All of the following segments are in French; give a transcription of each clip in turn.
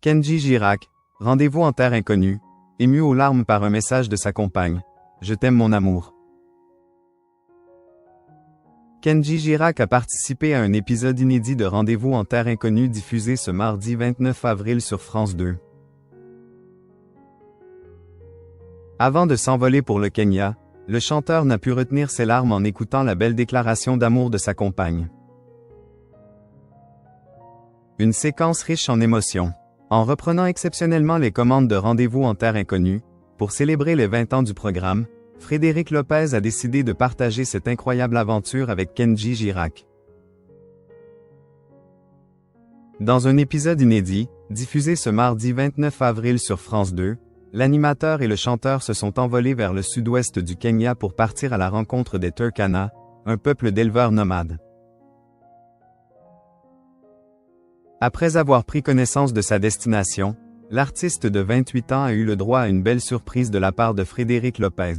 Kenji Girac, rendez-vous en terre inconnue, ému aux larmes par un message de sa compagne. Je t'aime mon amour. Kenji Girac a participé à un épisode inédit de Rendez-vous en terre inconnue diffusé ce mardi 29 avril sur France 2. Avant de s'envoler pour le Kenya, le chanteur n'a pu retenir ses larmes en écoutant la belle déclaration d'amour de sa compagne. Une séquence riche en émotions. En reprenant exceptionnellement les commandes de Rendez-vous en terre inconnue, pour célébrer les 20 ans du programme, Frédéric Lopez a décidé de partager cette incroyable aventure avec Kenji Girac. Dans un épisode inédit, diffusé ce mardi 29 avril sur France 2, l'animateur et le chanteur se sont envolés vers le sud-ouest du Kenya pour partir à la rencontre des Turkana, un peuple d'éleveurs nomades. Après avoir pris connaissance de sa destination, l'artiste de 28 ans a eu le droit à une belle surprise de la part de Frédéric Lopez.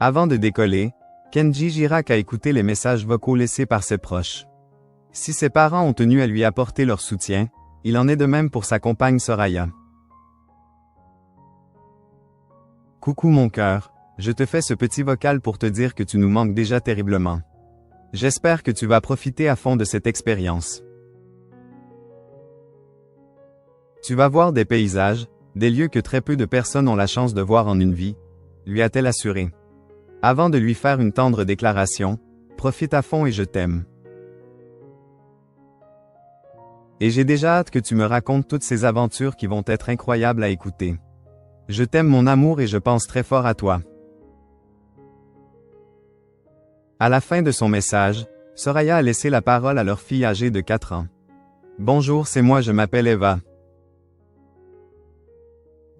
Avant de décoller, Kenji Girac a écouté les messages vocaux laissés par ses proches. Si ses parents ont tenu à lui apporter leur soutien, il en est de même pour sa compagne Soraya. Coucou mon cœur, je te fais ce petit vocal pour te dire que tu nous manques déjà terriblement. J'espère que tu vas profiter à fond de cette expérience. Tu vas voir des paysages, des lieux que très peu de personnes ont la chance de voir en une vie, lui a-t-elle assuré. Avant de lui faire une tendre déclaration, profite à fond et je t'aime. Et j'ai déjà hâte que tu me racontes toutes ces aventures qui vont être incroyables à écouter. Je t'aime mon amour et je pense très fort à toi. À la fin de son message, Soraya a laissé la parole à leur fille âgée de 4 ans. Bonjour, c'est moi, je m'appelle Eva.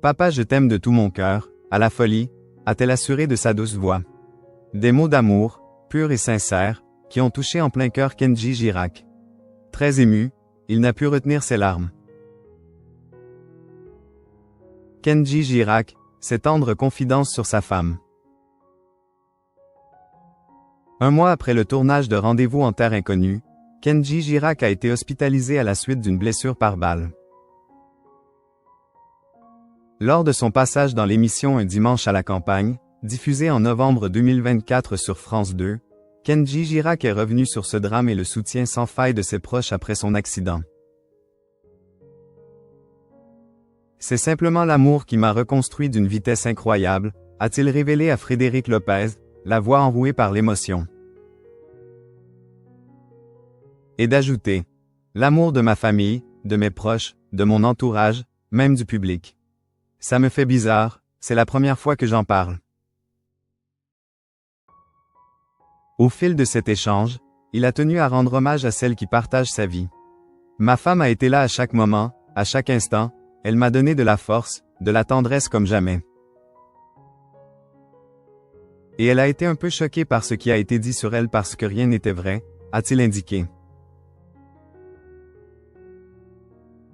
Papa, je t'aime de tout mon cœur, à la folie, a-t-elle assuré de sa douce voix. Des mots d'amour, purs et sincères, qui ont touché en plein cœur Kenji Girac. Très ému, il n'a pu retenir ses larmes. Kenji Girac, ses tendres confidences sur sa femme. Un mois après le tournage de Rendez-vous en terre inconnue, Kenji Girac a été hospitalisé à la suite d'une blessure par balle. Lors de son passage dans l'émission Un dimanche à la campagne, diffusée en novembre 2024 sur France 2, Kenji Girac est revenu sur ce drame et le soutien sans faille de ses proches après son accident. C'est simplement l'amour qui m'a reconstruit d'une vitesse incroyable, a-t-il révélé à Frédéric Lopez, la voix enrouée par l'émotion. Et d'ajouter, l'amour de ma famille, de mes proches, de mon entourage, même du public. Ça me fait bizarre, c'est la première fois que j'en parle. Au fil de cet échange, il a tenu à rendre hommage à celle qui partage sa vie. Ma femme a été là à chaque moment, à chaque instant, elle m'a donné de la force, de la tendresse comme jamais. Et elle a été un peu choquée par ce qui a été dit sur elle parce que rien n'était vrai, a-t-il indiqué.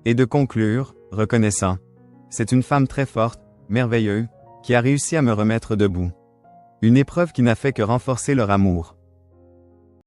Et de conclure, reconnaissant. C'est une femme très forte, merveilleuse, qui a réussi à me remettre debout. Une épreuve qui n'a fait que renforcer leur amour.